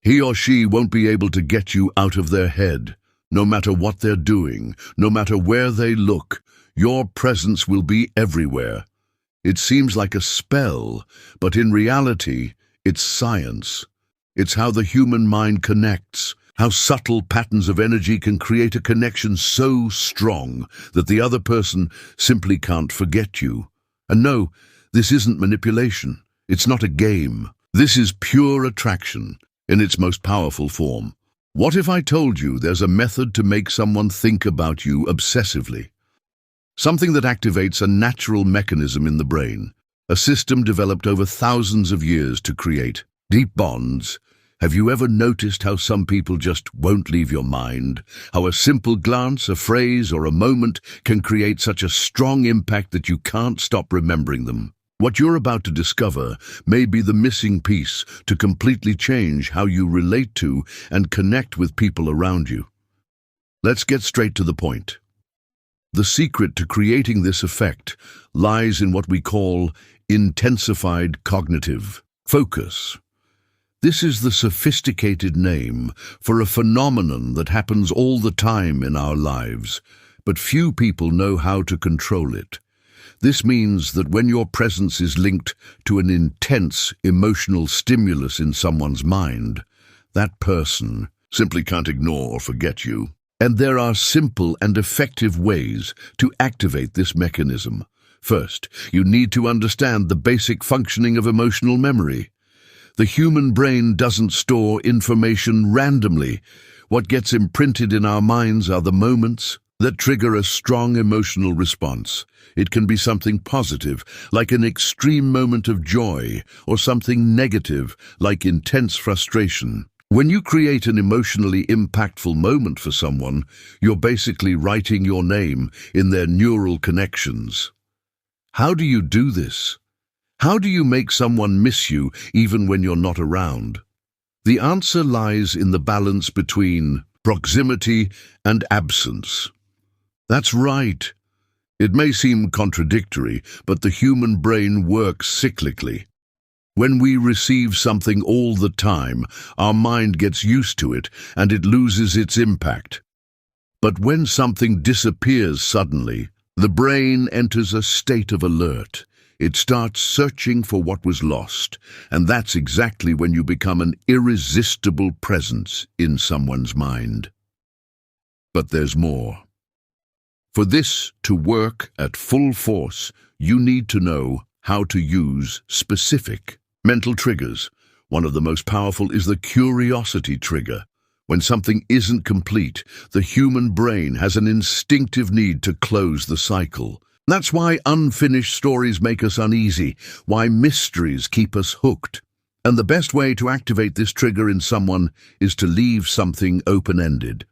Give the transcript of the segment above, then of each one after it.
He or she won't be able to get you out of their head. No matter what they're doing, no matter where they look, your presence will be everywhere. It seems like a spell, but in reality, it's science. It's how the human mind connects, how subtle patterns of energy can create a connection so strong that the other person simply can't forget you. And no, this isn't manipulation. It's not a game. This is pure attraction in its most powerful form. What if I told you there's a method to make someone think about you obsessively? Something that activates a natural mechanism in the brain, a system developed over thousands of years to create deep bonds. Have you ever noticed how some people just won't leave your mind? How a simple glance, a phrase, or a moment can create such a strong impact that you can't stop remembering them? What you're about to discover may be the missing piece to completely change how you relate to and connect with people around you. Let's get straight to the point. The secret to creating this effect lies in what we call intensified cognitive focus. This is the sophisticated name for a phenomenon that happens all the time in our lives, but few people know how to control it. This means that when your presence is linked to an intense emotional stimulus in someone's mind, that person simply can't ignore or forget you. And there are simple and effective ways to activate this mechanism. First, you need to understand the basic functioning of emotional memory. The human brain doesn't store information randomly. What gets imprinted in our minds are the moments that trigger a strong emotional response. It can be something positive, like an extreme moment of joy, or something negative, like intense frustration. When you create an emotionally impactful moment for someone, you're basically writing your name in their neural connections. How do you do this? How do you make someone miss you even when you're not around? The answer lies in the balance between proximity and absence. That's right. It may seem contradictory, but the human brain works cyclically. When we receive something all the time, our mind gets used to it and it loses its impact. But when something disappears suddenly, the brain enters a state of alert. It starts searching for what was lost, and that's exactly when you become an irresistible presence in someone's mind. But there's more. For this to work at full force, you need to know how to use specific mental triggers. One of the most powerful is the curiosity trigger. When something isn't complete, the human brain has an instinctive need to close the cycle. That's why unfinished stories make us uneasy, why mysteries keep us hooked. And the best way to activate this trigger in someone is to leave something open-ended.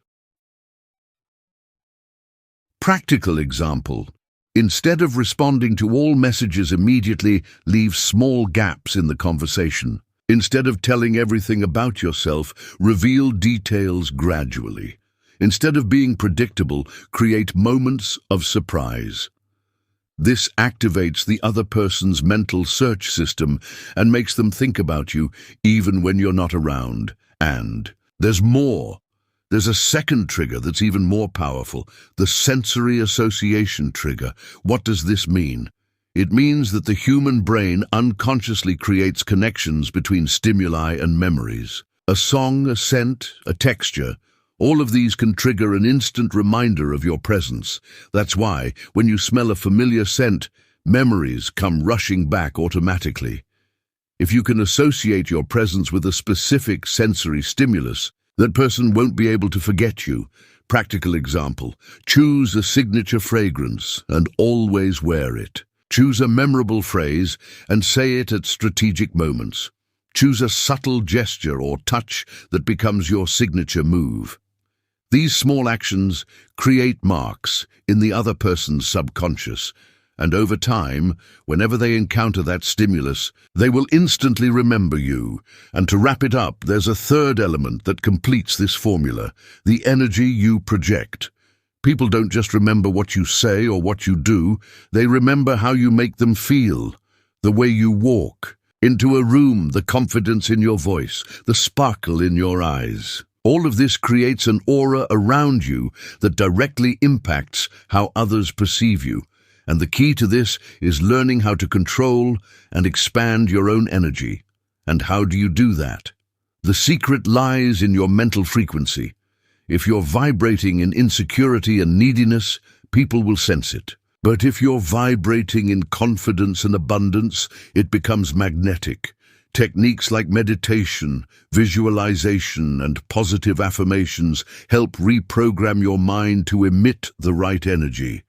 Practical example. Instead of responding to all messages immediately, leave small gaps in the conversation. Instead of telling everything about yourself, reveal details gradually. Instead of being predictable, create moments of surprise. This activates the other person's mental search system and makes them think about you even when you're not around. And there's more. There's a second trigger that's even more powerful, the sensory association trigger. What does this mean? It means that the human brain unconsciously creates connections between stimuli and memories. A song, a scent, a texture, all of these can trigger an instant reminder of your presence. That's why, when you smell a familiar scent, memories come rushing back automatically. If you can associate your presence with a specific sensory stimulus, that person won't be able to forget you. Practical example, choose a signature fragrance and always wear it. Choose a memorable phrase and say it at strategic moments. Choose a subtle gesture or touch that becomes your signature move. These small actions create marks in the other person's subconscious, and over time, whenever they encounter that stimulus, they will instantly remember you. And to wrap it up, there's a third element that completes this formula, the energy you project. People don't just remember what you say or what you do, they remember how you make them feel, the way you walk, into a room, the confidence in your voice, the sparkle in your eyes. All of this creates an aura around you that directly impacts how others perceive you. And the key to this is learning how to control and expand your own energy. And how do you do that? The secret lies in your mental frequency. If you're vibrating in insecurity and neediness, people will sense it. But if you're vibrating in confidence and abundance, it becomes magnetic. Techniques like meditation, visualization, and positive affirmations help reprogram your mind to emit the right energy.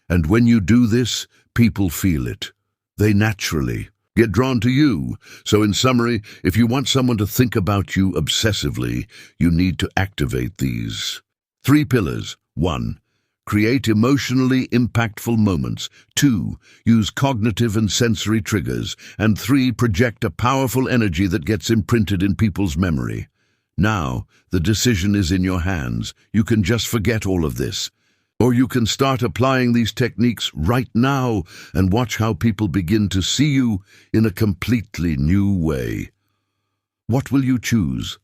And when you do this, people feel it. They naturally get drawn to you. So in summary, if you want someone to think about you obsessively, you need to activate these 3 pillars. 1. Create emotionally impactful moments. 2. Use cognitive and sensory triggers. And 3. Project a powerful energy that gets imprinted in people's memory. Now, the decision is in your hands. You can just forget all of this. Or you can start applying these techniques right now and watch how people begin to see you in a completely new way. What will you choose?